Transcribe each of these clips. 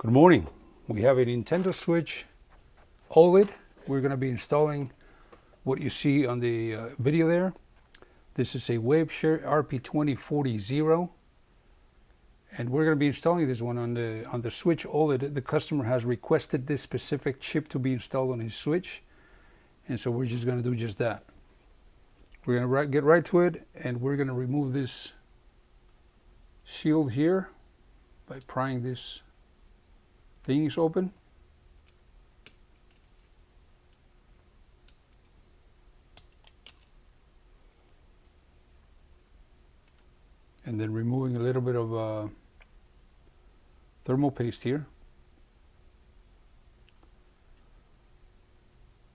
Good morning. We have a Nintendo Switch OLED. We're going to be installing what you see on the video there. This is a Waveshare RP2040, and we're going to be installing this one on the Switch OLED. The customer has requested this specific chip to be installed on his Switch, and so we're just going to do just that. We're going to get right to it, and we're going to remove this shield here by prying this thing is open. And then removing a little bit of thermal paste here.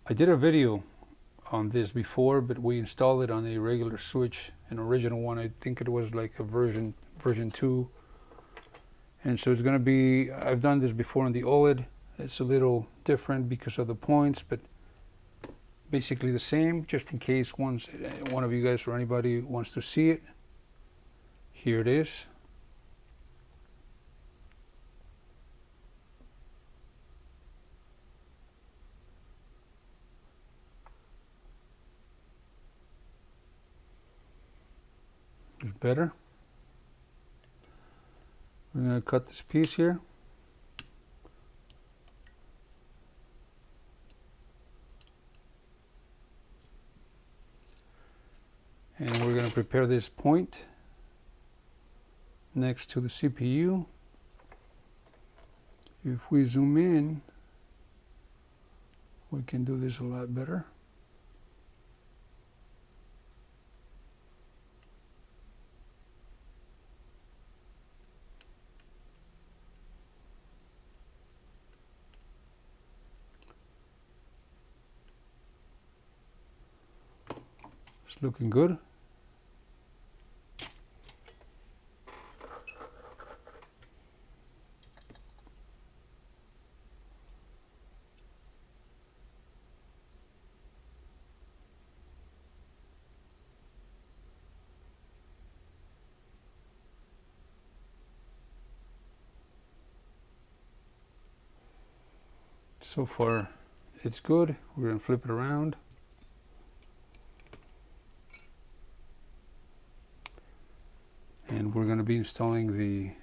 I did a video on this before, but we installed it on a regular Switch, an original one. I think it was like a version 2. And so it's going to be, I've done this before on the OLED. It's a little different because of the points, but basically the same, just in case one of you guys or anybody wants to see it. Here it is. It's better. We're going to cut this piece here. And we're going to prepare this point next to the CPU. If we zoom in, we can do this a lot better. It's looking good. So far, it's good. We're going to flip it around. And we're going to be installing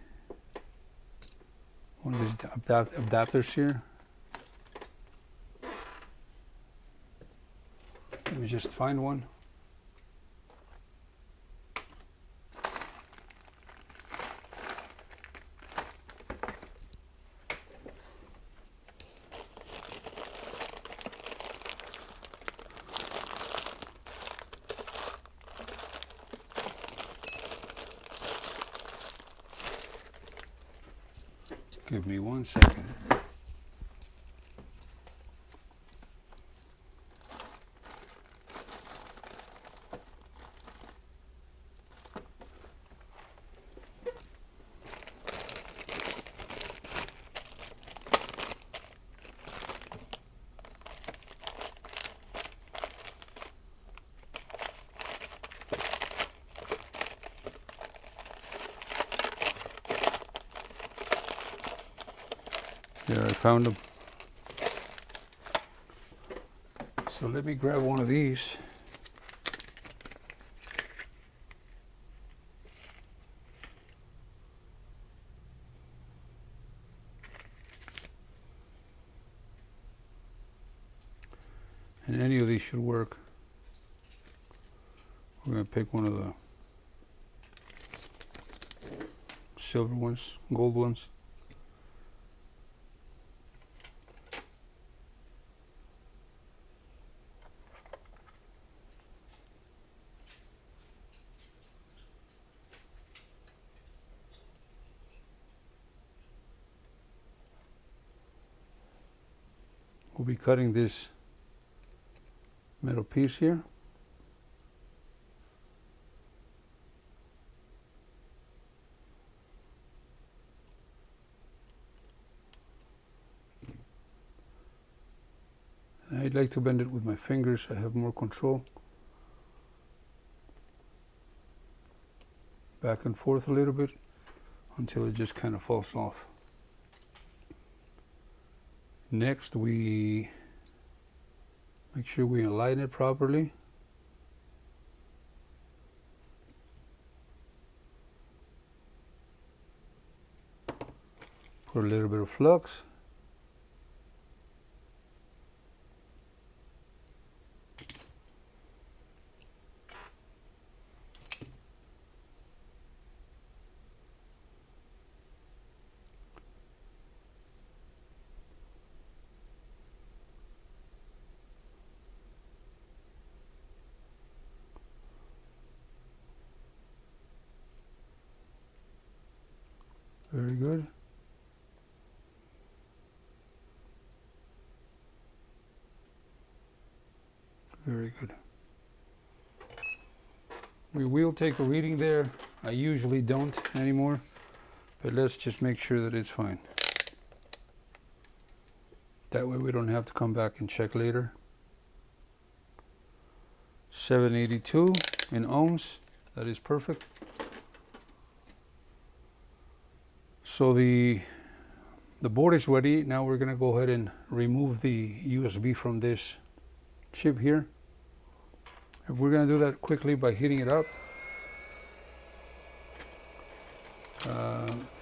one of these adapters here. Let me just find one. Give me 1 second. There, I found them. So let me grab one of these. And any of these should work. We're going to pick one of the silver ones, gold ones. We'll be cutting this metal piece here. And I'd like to bend it with my fingers. I have more control. Back and forth a little bit until it just kind of falls off. Next, we make sure we align it properly. Put a little bit of flux. Very good. Very good. We will take a reading there. I usually don't anymore, but let's just make sure that it's fine. That way we don't have to come back and check later. 782 in ohms. That is perfect. So the board is ready. Now we're going to go ahead and remove the USB from this chip here. And we're going to do that quickly by heating it up.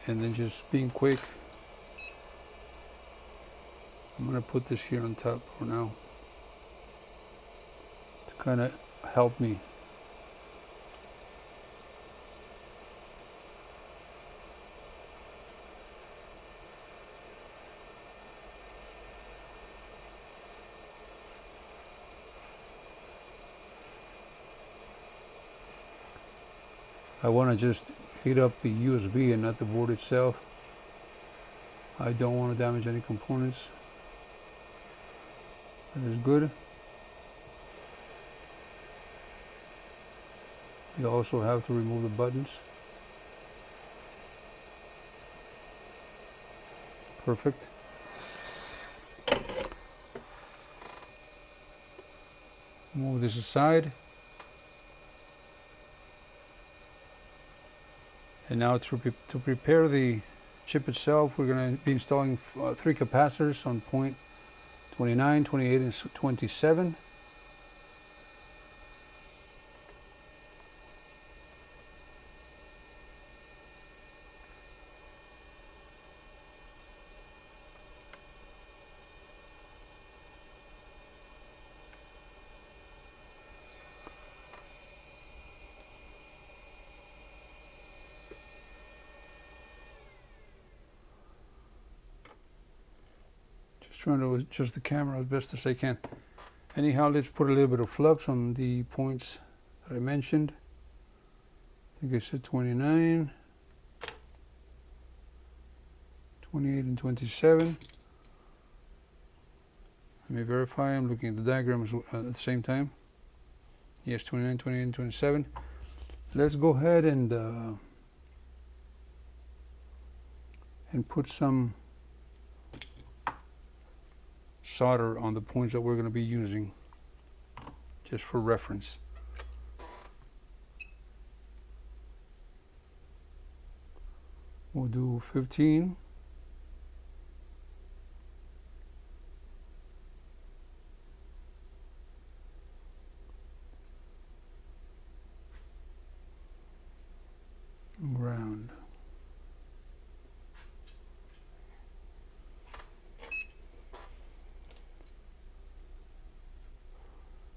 And then just being quick. I'm going to put this here on top for now to kind of help me. I want to just heat up the USB and not the board itself. I don't want to damage any components. That is good. You also have to remove the buttons. Perfect. Move this aside. And now to prepare the chip itself, we're going to be installing 3 capacitors on point 29, 28, and 27. Trying to adjust the camera as best as I can. Anyhow, let's put a little bit of flux on the points that I mentioned. I think I said 29, 28, and 27. Let me verify. I'm looking at the diagrams at the same time. Yes, 29, 28, and 27. Let's go ahead and put some solder on the points that we're going to be using, just for reference. We'll do 15. Ground.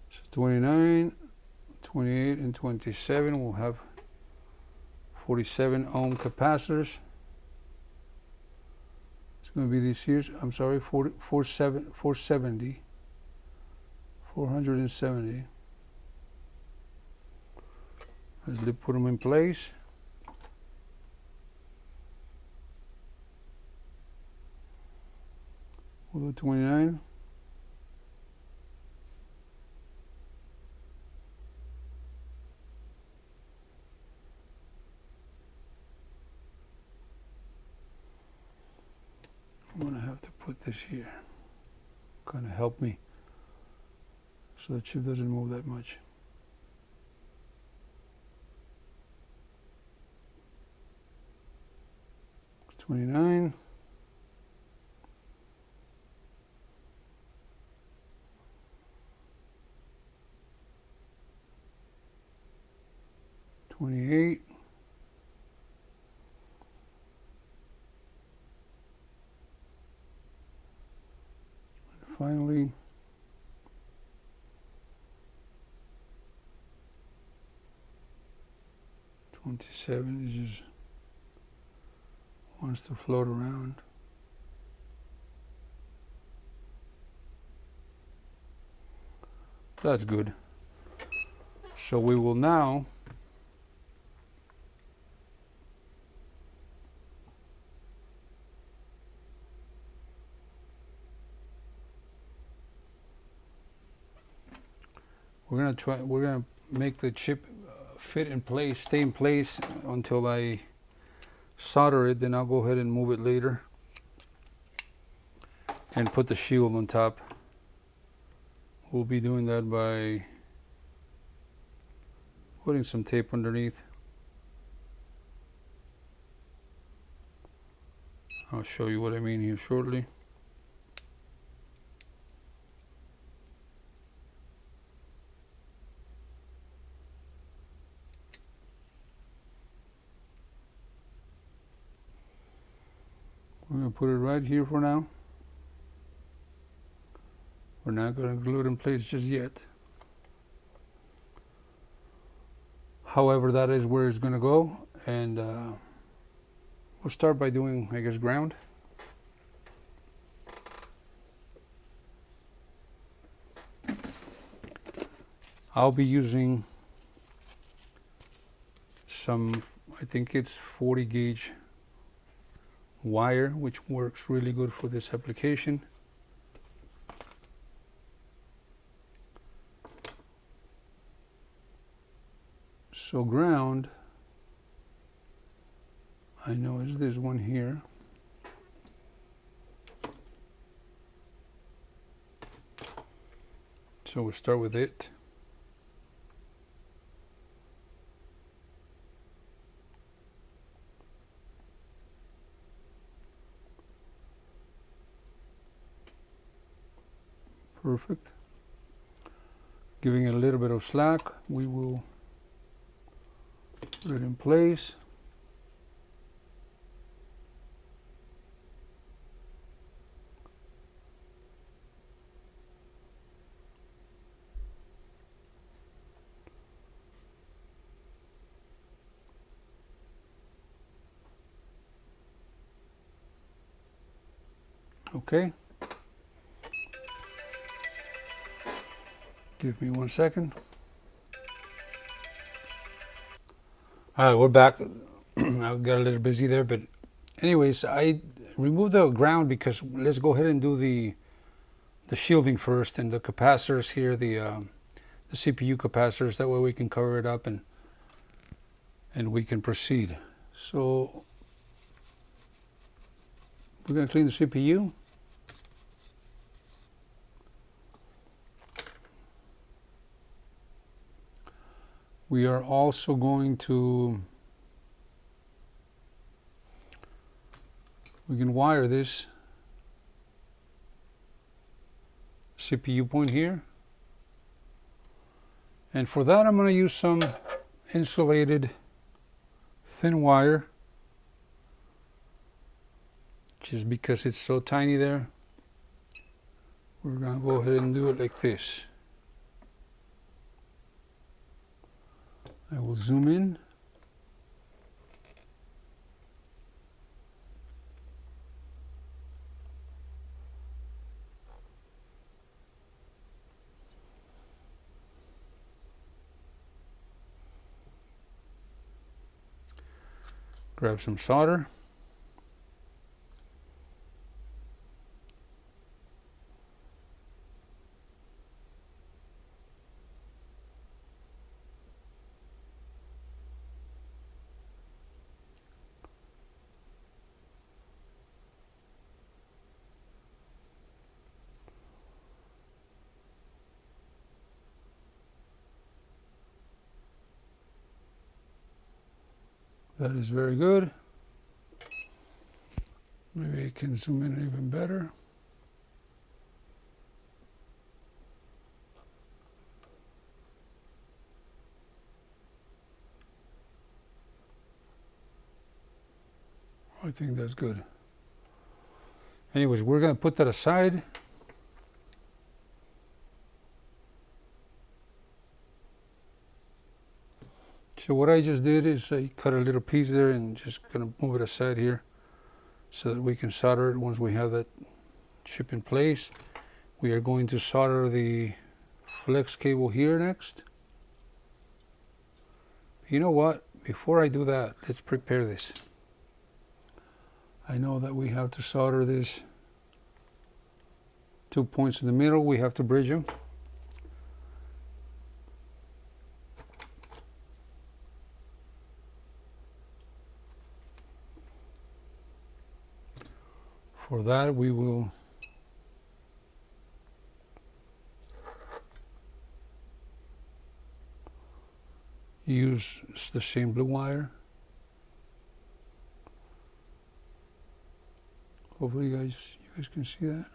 So 29, 28, and 27 will have 47 ohm capacitors. It's going to be these here. I'm sorry, 470. Let's put them in place. We'll do 29. I'm going to have to put this here, kind of help me so the chip doesn't move that much. It's 29. finally. '27 is just wants to float around. That's good. So we will now we're gonna make the chip fit in place, stay in place until I solder it. Then I'll go ahead and move it later and put the shield on top. We'll be doing that by putting some tape underneath. I'll show you what I mean here shortly. We're going to put it right here for now. We're not going to glue it in place just yet. However, that is where it's going to go, and we'll start by doing, I guess, ground. I'll be using some, I think it's 40 gauge wire, which works really good for this application. So ground, I know is this one here. So we'll start with it. Perfect. Giving it a little bit of slack, we will put it in place. Okay. Give me 1 second. All right, we're back. I got a little busy there, but anyways, I removed the ground because let's go ahead and do the shielding first and the capacitors here, the CPU capacitors. That way we can cover it up and we can proceed. So we're going to clean the CPU. We are also going to, we can wire this CPU point here. And for that, I'm going to use some insulated thin wire, just because it's so tiny there. We're going to go ahead and do it like this. I will zoom in. Grab some solder. That is very good. Maybe I can zoom in even better. I think that's good. Anyways, we're going to put that aside. So what I just did is I cut a little piece there and just gonna move it aside here so that we can solder it once we have that chip in place. We are going to solder the flex cable here next. You know what? Before I do that, let's prepare this. I know that we have to solder these 2 points in the middle. We have to bridge them. For that, we will use the same blue wire. Hopefully you guys can see that.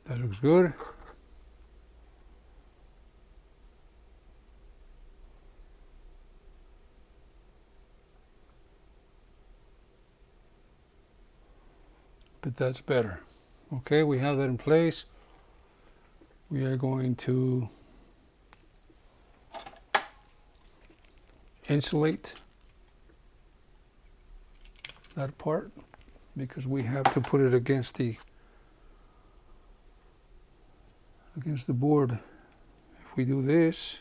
That looks good. But that's better. Okay, we have that in place. We are going to insulate that part because we have to put it against the board. If we do this,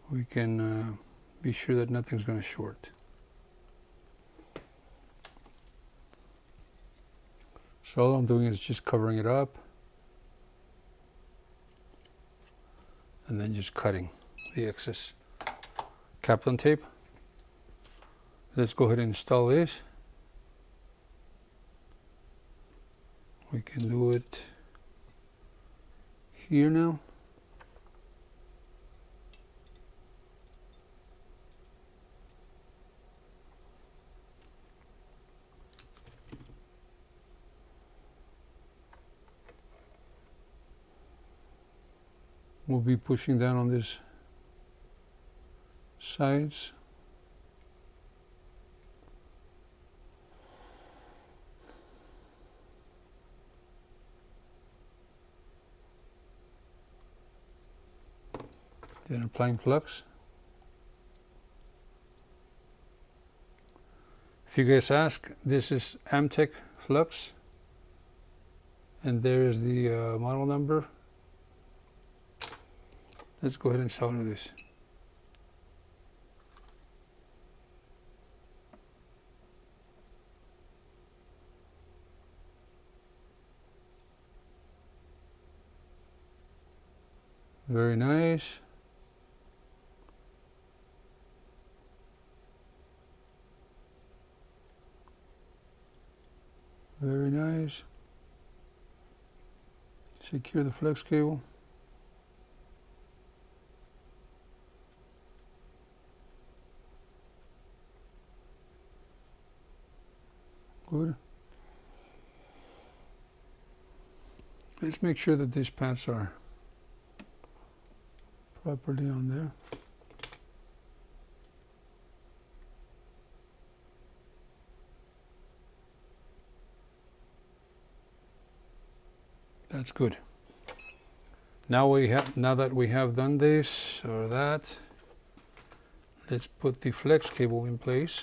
we can be sure that nothing's going to short. So all I'm doing is just covering it up and then just cutting the excess Kaplan tape. Let's go ahead and install this. We can do it here now. We'll be pushing down on these sides. Then applying flux. If you guys ask, this is Amtech flux, and there is the model number. Let's go ahead and solder this. Very nice. Very nice. Secure the flex cable. Good. Let's make sure that these pads are properly on there. That's good. Now that we have done this or that, let's put the flex cable in place.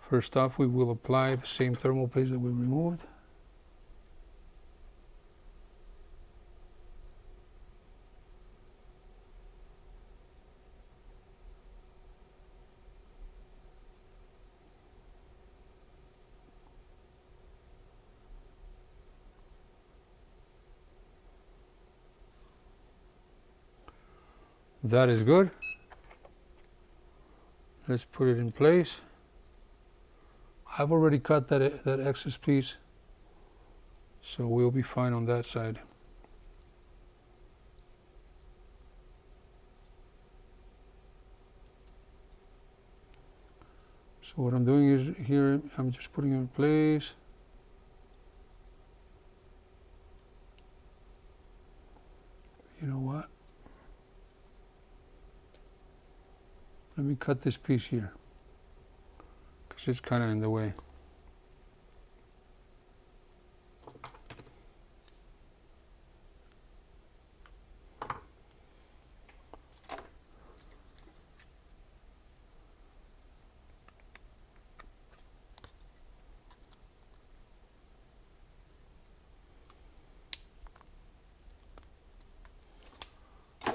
First off, we will apply the same thermal paste that we removed. That is good. Let's put it in place. I've already cut that excess piece, so we'll be fine on that side. So what I'm doing is here, I'm just putting it in place. You know what? Let me cut this piece here because it's kind of in the way.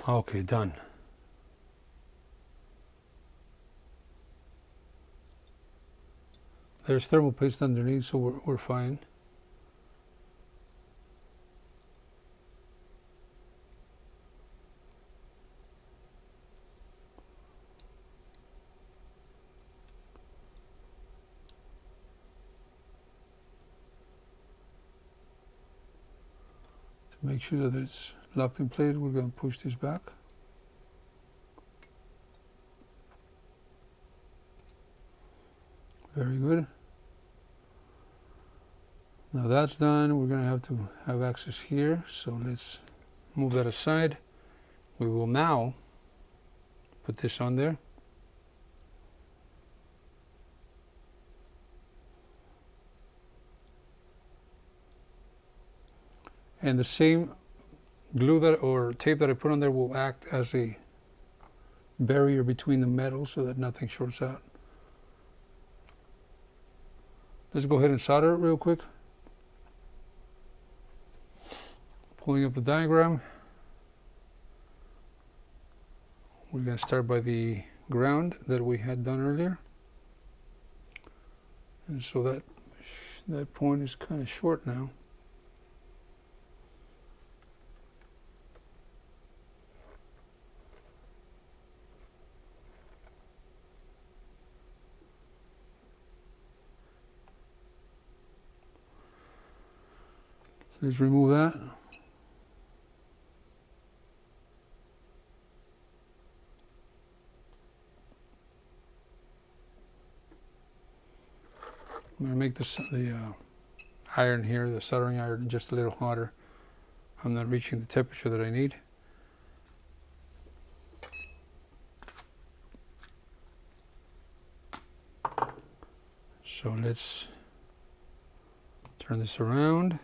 Okay, done. There's thermal paste underneath, so we're fine. To make sure that it's locked in place, we're going to push this back. Very good. Now that's done. We're going to have access here, so let's move that aside. We will now put this on there. And the same glue that or tape that I put on there will act as a barrier between the metal so that nothing shorts out. Let's go ahead and solder it real quick. Pulling up the diagram. We're going to start by the ground that we had done earlier. And so that point is kind of short now. Let's remove that. I'm going to make the iron here, the soldering iron, just a little hotter. I'm not reaching the temperature that I need. So let's turn this around.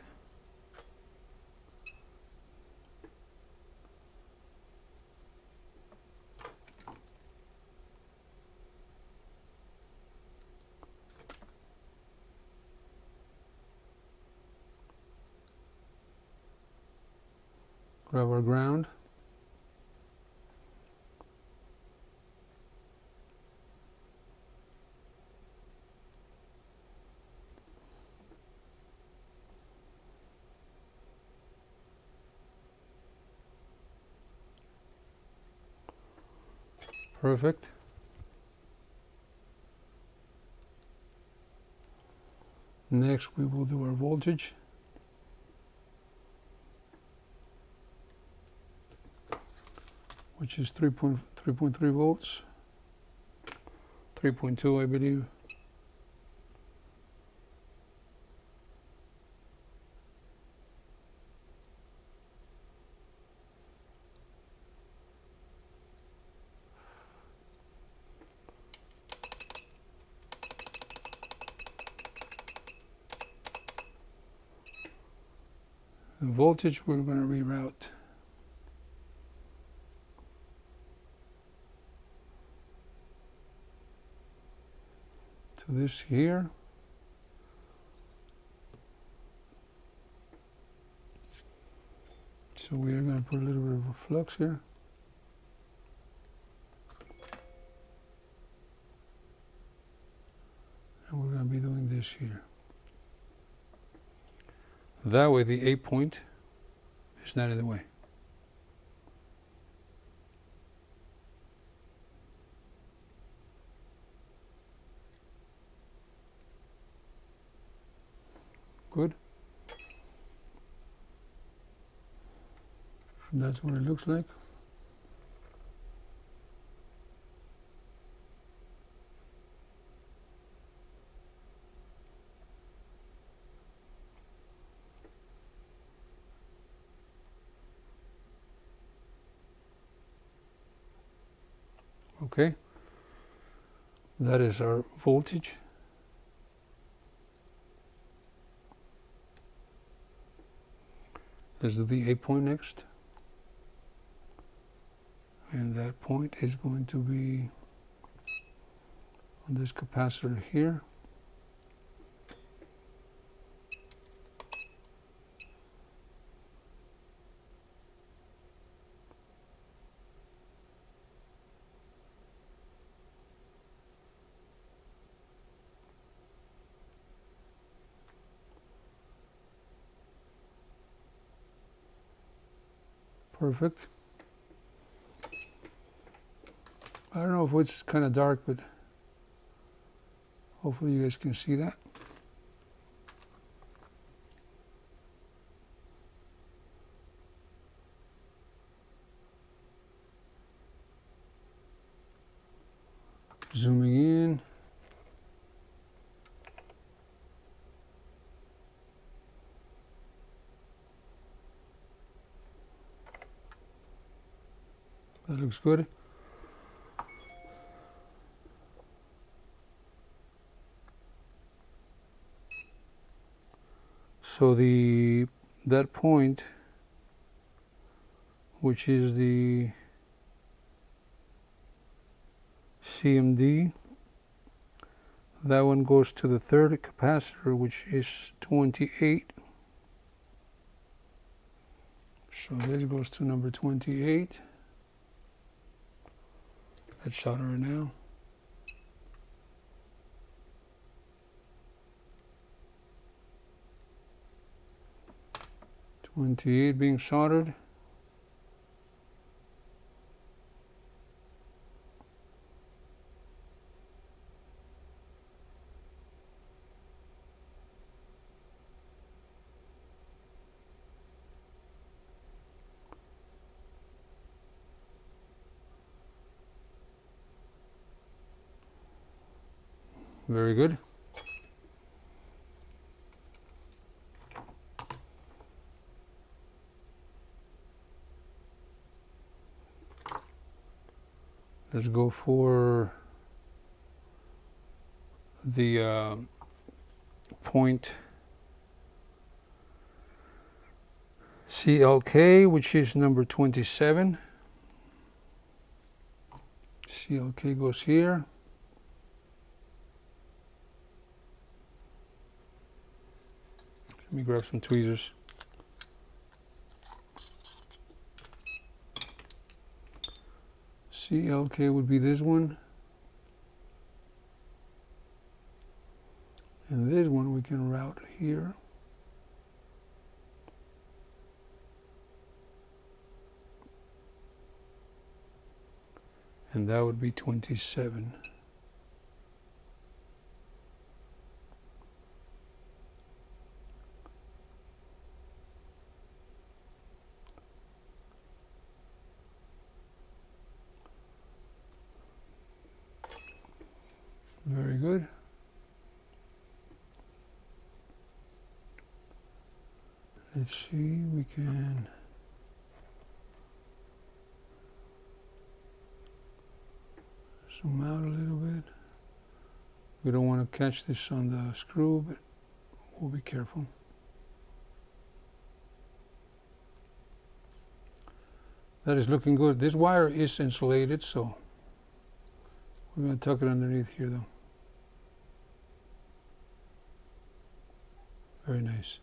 Grab our ground. Perfect. Next we will do our voltage. Which is 3.3 volts, 3.2 I believe. The voltage we're going to reroute to this here. So we are going to put a little bit of a flux here. And we're going to be doing this here. That way the 8 point is not in the way. Good. That's what it looks like. Okay. That is our voltage. Let's do the A point next. And that point is going to be on this capacitor here. Perfect. I don't know if it's kind of dark, but hopefully you guys can see that. Zooming in. That looks good. So that point, which is the CMD, that one goes to the third capacitor, which is 28. So this goes to number 28. Let's solder it now. .28 being soldered. Very good. Let's go for the point CLK, which is number 27. CLK goes here. Let me grab some tweezers. CLK would be this one. And this one we can route here. And that would be 27. Very good. Let's see, we can zoom out a little bit. We don't want to catch this on the screw, but we'll be careful. That is looking good. This wire is insulated, so we're going to tuck it underneath here though. Very nice.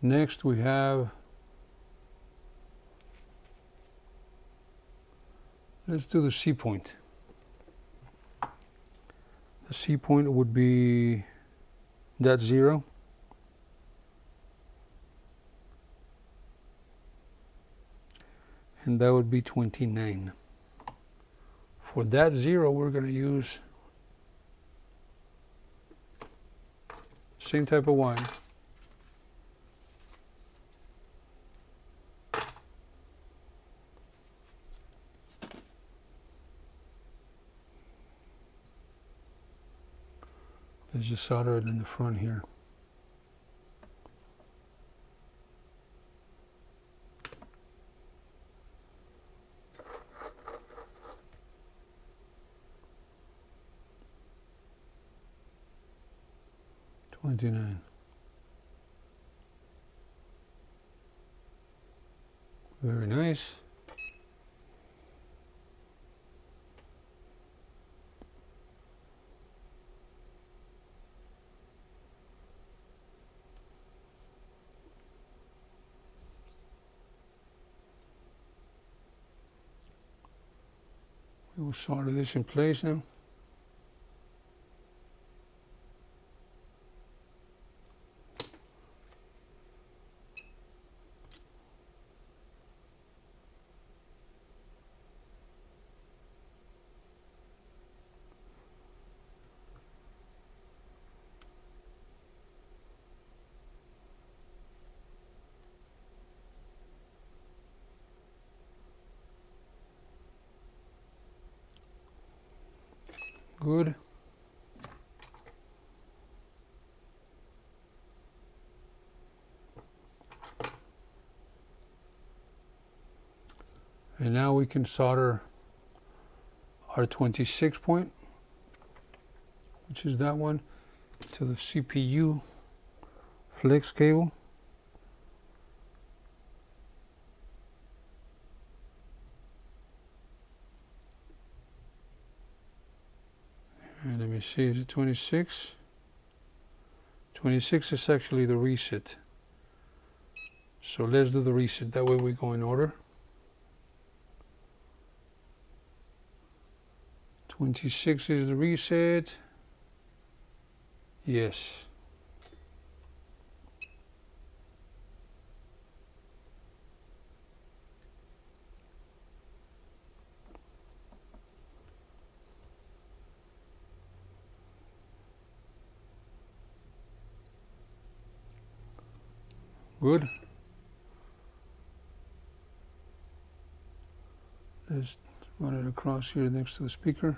Next we have, let's do the C point. The C point would be that 0. And that would be 29. For that 0, we're going to use same type of wire. Let's just solder it in the front here. 29. Very nice. We will solder this in place now. Good. And now we can solder our 26 point, which is that one, to the CPU flex cable. And let me see, is it 26? 26 is actually the reset. So let's do the reset, that way we go in order. 26 is the reset. Yes. Good. Let's run it across here next to the speaker.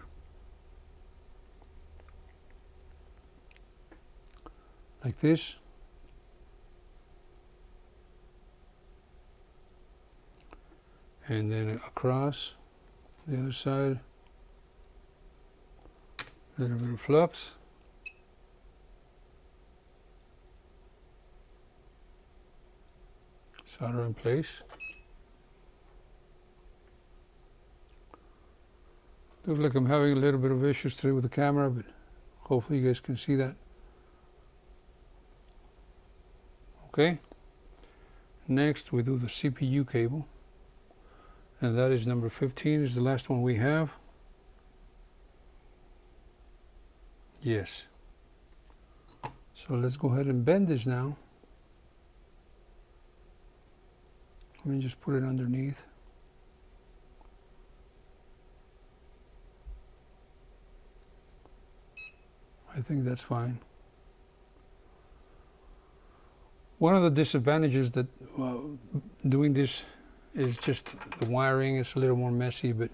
Like this. And then across the other side. A little bit of flux. Solder in place. Looks like I'm having a little bit of issues today with the camera, but hopefully you guys can see that. Okay. Next we do the CPU cable. And that is number 15, is the last one we have. Yes. So let's go ahead and bend this now. Let me just put it underneath. I think that's fine. One of the disadvantages that doing this is just the wiring is a little more messy, but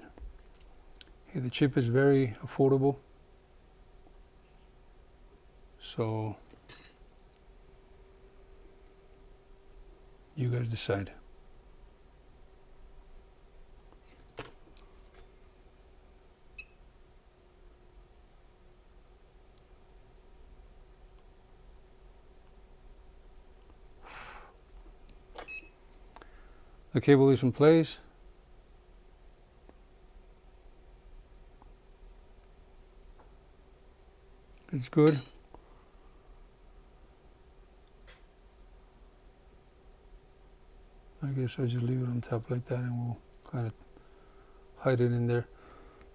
hey, the chip is very affordable. So you guys decide. The cable is in place. It's good. I guess I'll just leave it on top like that and we'll kind of hide it in there.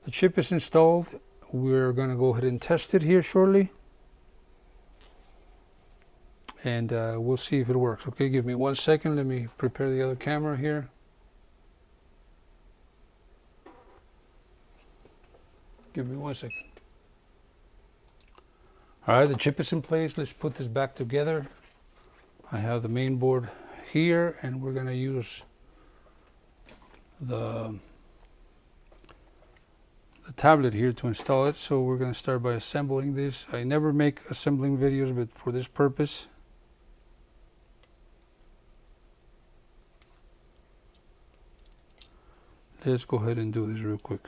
The chip is installed. We're going to go ahead and test it here shortly. And we'll see if it works. Okay, give me 1 second. Let me prepare the other camera here. Give me 1 second. All right, the chip is in place. Let's put this back together. I have the main board here, and we're going to use the tablet here to install it. So we're going to start by assembling this. I never make assembling videos, but for this purpose, let's go ahead and do this real quick.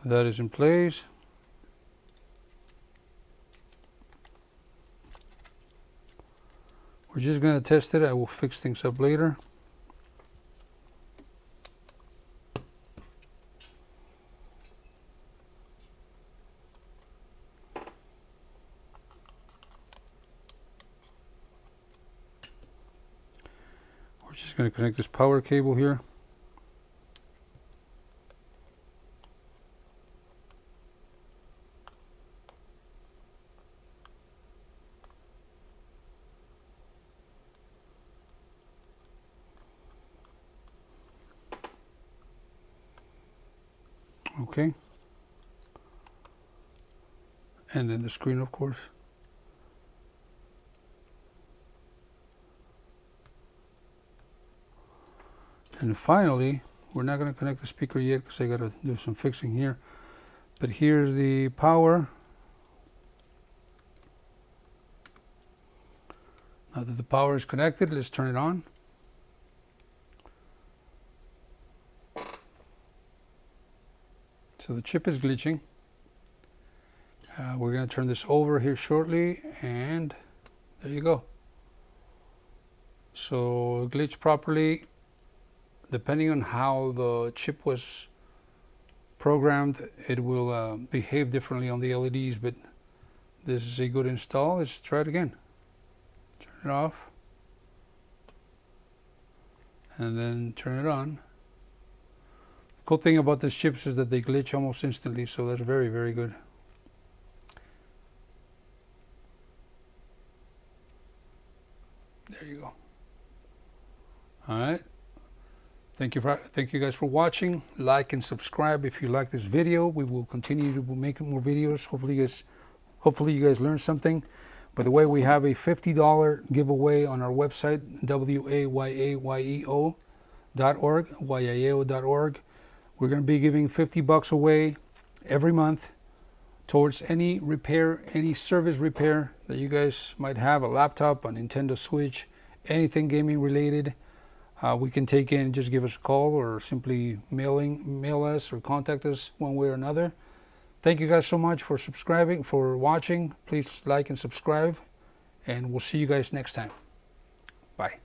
That is in place. We're just going to test it. I will fix things up later. We're just going to connect this power cable here. Okay. And then the screen, of course. And finally, we're not going to connect the speaker yet because I got to do some fixing here. But here's the power. Now that the power is connected, let's turn it on. So the chip is glitching. We're going to turn this over here shortly, and there you go. So glitch properly. Depending on how the chip was programmed, it will behave differently on the LEDs, but this is a good install. Let's try it again. Turn it off, and then turn it on. The cool thing about these chips is that they glitch almost instantly, so that's very, very good. There you go. All right. Thank you guys for watching. Like and subscribe if you like this video. We will continue to make more videos. Hopefully you guys learned something. By the way, we have a $50 giveaway on our website, wayayeo.org. We're going to be giving $50 away every month towards any repair, any service repair that you guys might have, a laptop, a Nintendo Switch, anything gaming related. We can take in, just give us a call or simply mail us or contact us one way or another. Thank you guys so much for subscribing, for watching. Please like and subscribe, and we'll see you guys next time. Bye.